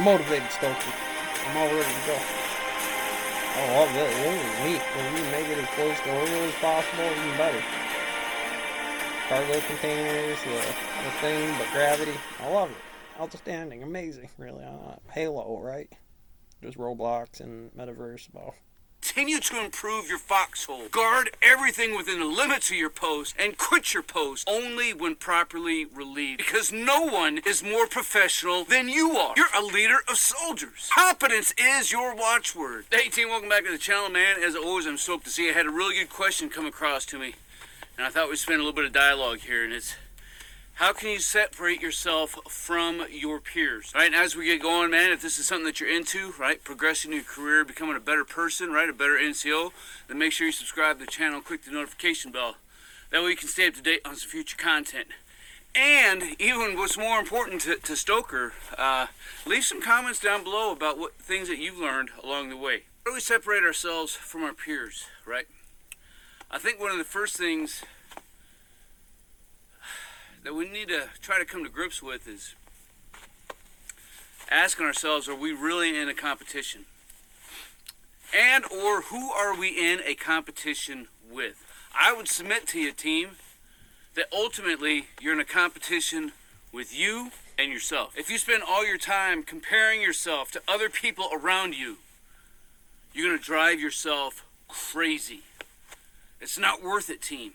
motivated, Stoker. I'm all ready to go. I love this. This is neat. When you make it as close to orbital as possible, even better. Cargo containers, the thing, but gravity. I love it. Outstanding, amazing, really. Halo, right? Just Roblox and Metaverse. Well, Continue to improve your foxhole. Guard everything within the limits of your post and quit your post only when properly relieved. Because no one is more professional than you are. You're a leader of soldiers. Competence is your watchword. Hey team, welcome back to the channel, man. As always, I'm stoked to see I had a really good question come across to me. And I thought we'd spend a little bit of dialogue here, and it's how can you separate yourself from your peers? Right, and as we get going, man, if this is something that you're into, right, progressing your career, becoming a better person, right, a better NCO, then make sure you subscribe to the channel, click the notification bell. That way you can stay up to date on some future content. And even what's more important to Stoker, leave some comments down below about what things that you've learned along the way. How do we separate ourselves from our peers, right? I think one of the first things that we need to try to come to grips with is asking ourselves, are we really in a competition? And or who are we in a competition with? I would submit to you, team, that ultimately you're in a competition with you and yourself. If you spend all your time comparing yourself to other people around you, you're going to drive yourself crazy. It's not worth it, team.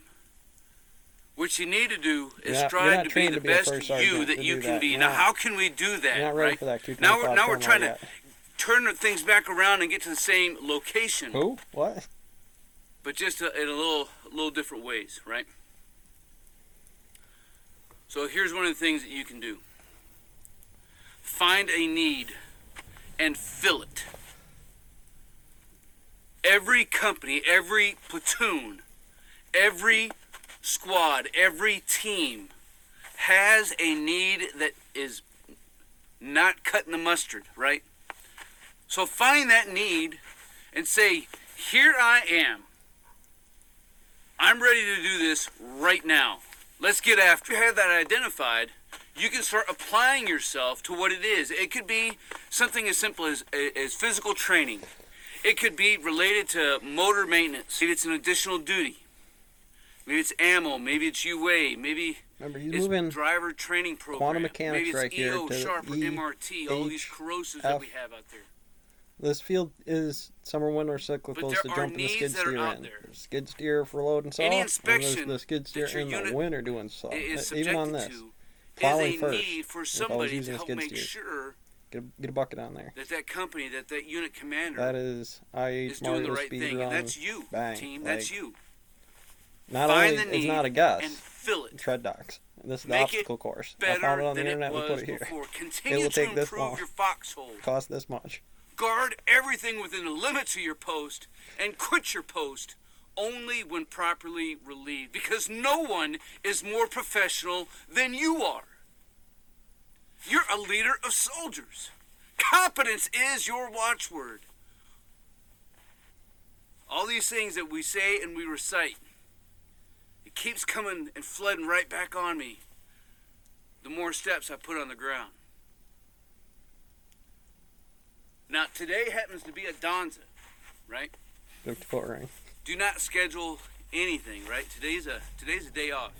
What you need to do is strive to be the best you that you can be. Now, how can we do that? You're not ready for that. Now we're trying to turn things back around and get to the same location. Who? What? But just in a little different ways, right? So here's one of the things that you can do. Find a need and fill it. Every company, every platoon, every squad, every team has a need that is not cutting the mustard, right? So find that need and say, here I am. I'm ready to do this right now. Let's get after it. If you have that identified, you can start applying yourself to what it is. It could be something as simple as physical training. It could be related to motor maintenance. Maybe it's an additional duty. Maybe it's ammo. Maybe it's UA. Maybe it's driver training program. Quantum mechanics maybe it's right here EO, to Sharp, or MRT. All these corrosives that we have out there. This field is summer, winter cyclicals to jump in the skid steer in. Skid steer for load and saw. Any inspection and the skid steer in the winter doing saw. Even on this, plowing first. Need for somebody to help make sure. Get a bucket on there. That company, that unit commander, that is doing the right thing, run, and that's you, bang, team. That's you. Not Find only the need it's not a guess. And fill it. Tread docks. This is the Make obstacle course. I better found it on the than internet. it We was put it here. before. It Continue will to take this improve long. your foxhole. Cost this much. Guard everything within the limits of your post and quit your post only when properly relieved. Because no one is more professional than you are. You're a leader of soldiers. Competence is your watchword. All these things that we say and we recite, it keeps coming and flooding right back on me the more steps I put on the ground. Now, today happens to be a Donza, right? 54 ring. Do not schedule anything, right? Today's a day off.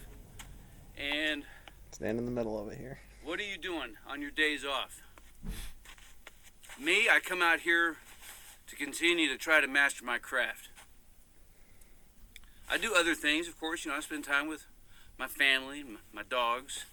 And stand in the middle of it here. What are you doing on your days off? Me, I come out here to continue to try to master my craft. I do other things, of course. I spend time with my family, my dogs.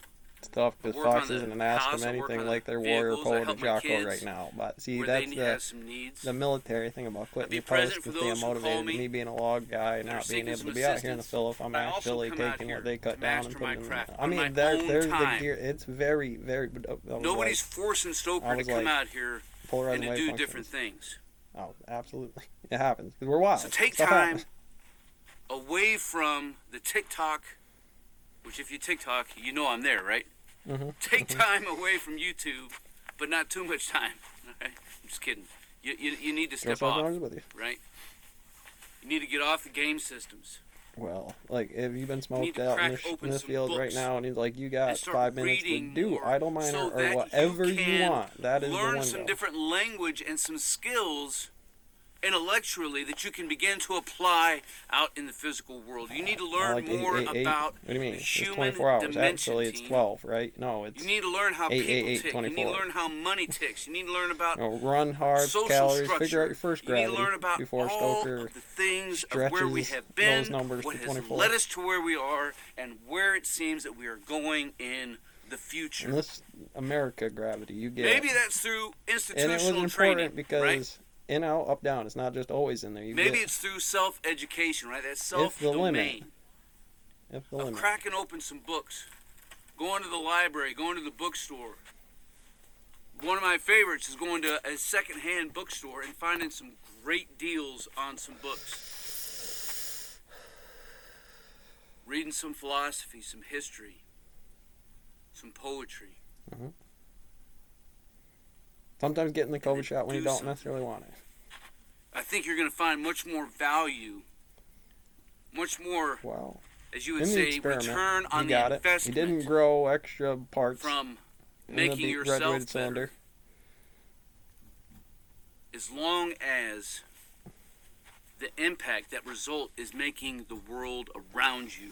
Stuff because Fox isn't asking them anything like their warrior poet or Jocko right now. But see, that's the military thing about quitting the post because being motivated. Me being a log guy, not being able to be out here in the field if I'm actually taking it, they cut down and put it in. I mean, there's the gear. It's very, very. Nobody's forcing Stoker to come out here and to do different things. Oh, absolutely, it happens because we're wild. So take time away from the TikTok. Which if you TikTok, you know I'm there, right? Take time away from YouTube, but not too much time. Okay? I'm just kidding. You need to step off, right? You need to get off the game systems. Well, like, have you been need smoked to out in crack this, open in this some field right books now, and he's like, you and got start 5 minutes to reading do more idle miner so or that whatever you you can want. That is the learn window. some different language and some skills intellectually that you can begin to apply out in the physical world. You need to learn Like more eight. about What do you mean? the It's human 24 hours. dimension. Actually, it's Team. 12, right? No, it's You need to learn how 8, people 8, tick. You need to 24. learn how money ticks. You need to learn about run hard, social calories, structure. figure out your first You need to gravity learn about before all Stoker of the things of where we stretches have been, those numbers what to has 24. led us to where we are, and where it seems that we are going in the future. And this America gravity you get. Maybe that's through And it was institutional important training, because right? in, out, up, down. It's not just always in there. You Maybe get, it's through self-education, right? That the limit. self-domain if the of limit. cracking open some books, going to the library, going to the bookstore. One of my favorites is going to a secondhand bookstore and finding some great deals on some books. Reading some philosophy, some history, some poetry. Sometimes getting the COVID shot when you do don't something. necessarily want it. I think you're going to find much more value, much more, Wow. as you would In the say, experiment, return on he the got it. He investment didn't grow extra parts from in making the yourself graduated better. cylinder. As long as the impact, that result, is making the world around you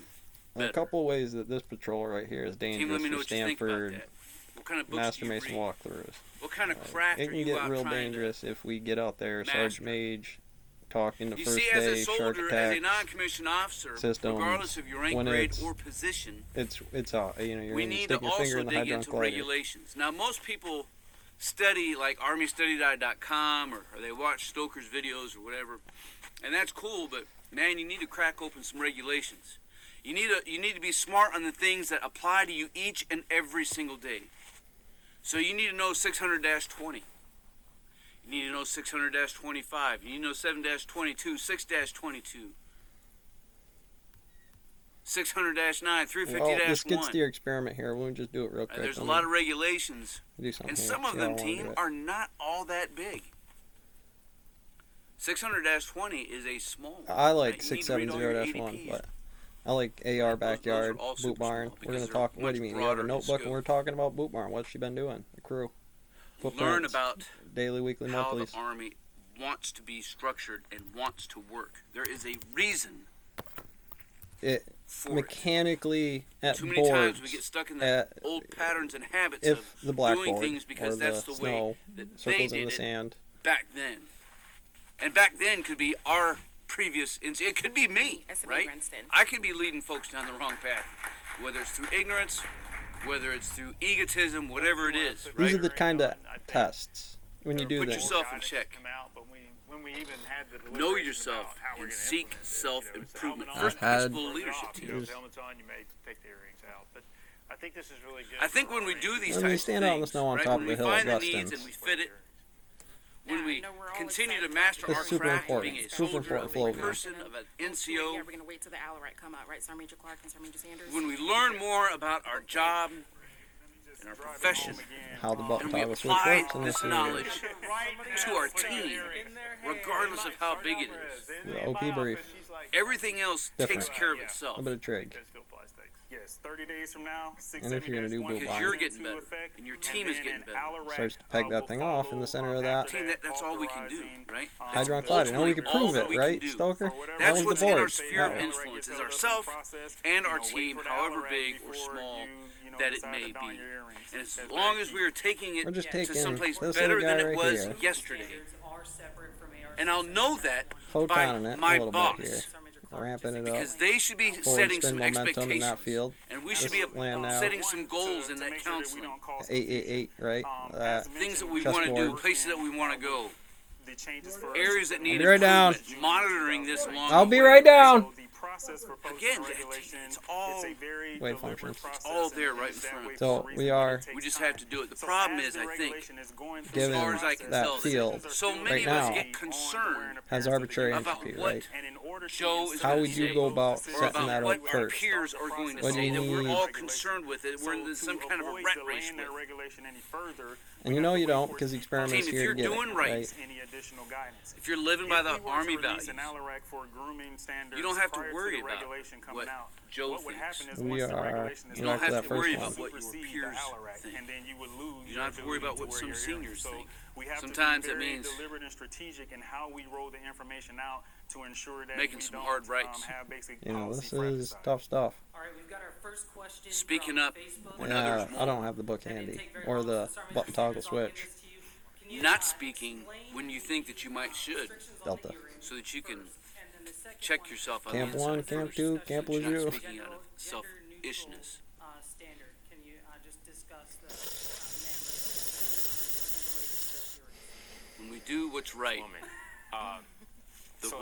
And a better. couple ways that this patrol right here is Team, let dangerous me know for what you think about Stanford that. What kind of books Master do you Mason read? walkthroughs. What kind of craft It are can you get out real trying dangerous if we get out there, master? Sergeant Mage, talking the You first see, as a day, shark soldier, as a attacks. non-commissioned officer, systems, regardless of your rank, when grade, it's- or position, It's you know, you're we gonna need to stick your finger also in the dig hydron into collider. regulations. Now, most people study like ArmyStudyGuide.com or they watch Stoker's videos or whatever, and that's cool. But man, you need to crack open some regulations. You need to be smart on the things that apply to you each and every single day. So you need to know 600-20. You need to know 600-25. You need to know 7-22, 6-22. 600-9, 350-1. Well, this gets to your experiment here. We'll just do it real quick. There's a Let lot me of regulations, do something and here. some of See how them, I wanna do team, it. are not all that big. 600-20 is a small one. I like You need to read all your 670-1, ADPs. but I like AR backyard, all boot super barn. small We're gonna because talk. they're What do you much mean? You have a broader in notebook, and scope. we're talking about boot barn. What's she been doing? The crew. Learn Footprints, about daily, weekly, how monthlies. the Army wants to be structured and wants to work. There is a reason It for it. mechanically at Too many boards. times we get stuck in the old patterns and habits If of the doing blackboard things or because the that's the way snow that they circles in did the it sand. back then. And back then could be our previous, it could be me, SME right? Princeton. I could be leading folks down the wrong path, whether it's through ignorance, whether it's through egotism, whatever it is, These right? are the kind of tests when you do Put things. yourself in check. When we even had the Know deliberations yourself about how we're and gonna seek implement this, self-improvement. you know, First it's the helmet on, principle of turn it leadership off, team. you know, if the helmet's on, you may take the earrings out. But I think this is really good. I think for when we our do these When we types stand of out in the things, snow on right, top when of we the hill at find the needs Rustins. and we fit it, when Yeah, we I know we're all continue to excited master about our It's super craft, important. being a Super soldier, important a flow. person, of an Yeah, NCO, we're gonna wait till the Alarat come out, right? Sergeant Major Clark and Sergeant Major Sanders. when we learn more about our job and our profession, How the button and we toggle switch apply works in this this area. knowledge to our team, regardless of how big it is, The OP brief. everything else Different. takes care of itself. A bit of trig. Yes, 30 days from now, And if you're gonna do boot Because barn, you're getting better, and your team is getting better. starts to peg that thing off in the center of that. Team, that's all we can do, right? Hydron Cloud. I know we could prove Ultimately, it, all we right, can do. Stoker? That's That was what's the in our board. sphere of That was- influence, is ourself and our team, however big or small that it may be. And as long as we are taking it We're just to taking someplace this better little than guy it right was here. yesterday, are separate from AR. and I'll know that Photon in by it a my little boss, bit here. Ramping it up. because they should be Forward setting spin some momentum in that expectations, field. and we should This be land now. setting some goals in that counseling. 888, right? That. Things that we want to do, Chessboard. places that we want to go, the changes for areas that need be right down. improvement, monitoring this along I'll the be way. right down. So the process for Again, post-regulation, it's all it's a very Wait deliberate functions. process, all there and right in it's that front. way So for a we reason, are- but it takes We just have to time. do it. The So problem as is, the I think, regulation is going through Given the far as I can that tell, field so many right of us now get concerned has arbitrary about entropy, what right? And in order to Joe is How gonna would you say, go about or setting about that what up our first? peers are going to What do say, you that we're need? all concerned with it. We're in some kind of a rat race with. regulation any further, And you know you don't because the experiment's Team, if here you're to get doing it, right, right? additional guidance. If you're living by If the we were to Army release values, an ALARAC for grooming standards you don't have to prior worry the about regulation coming what out, Joe what would thinks. happen is We once the are regulation is You don't back to have that to worry first about one. what your supersede the peers ALARAC, think. and then you would lose You your don't have to worry ability about what wear some your seniors earrings. So think. we have Sometimes to it be very means deliberate and strategic in how we roll the information out to ensure that making we some don't hard rights. have basic You know, policy this fratricide. is tough stuff. All right, we've got our first question. Speaking from up Facebook. when Yeah, others I don't won't. have the book That didn't handy take very or long, the so Sergeant button Sanders, toggle I'll give switch. this to you. Can you, Not speaking explain when you think that you might should, restrictions on Delta. the hearing so that you can first, and then the second check one, yourself on Camp the one, inside camp first. two, camp That you're not Lejeune. speaking out of gender-neutral, selfishness. standard. Can you just discuss the manner related to hearings? When we do what's right, Woman.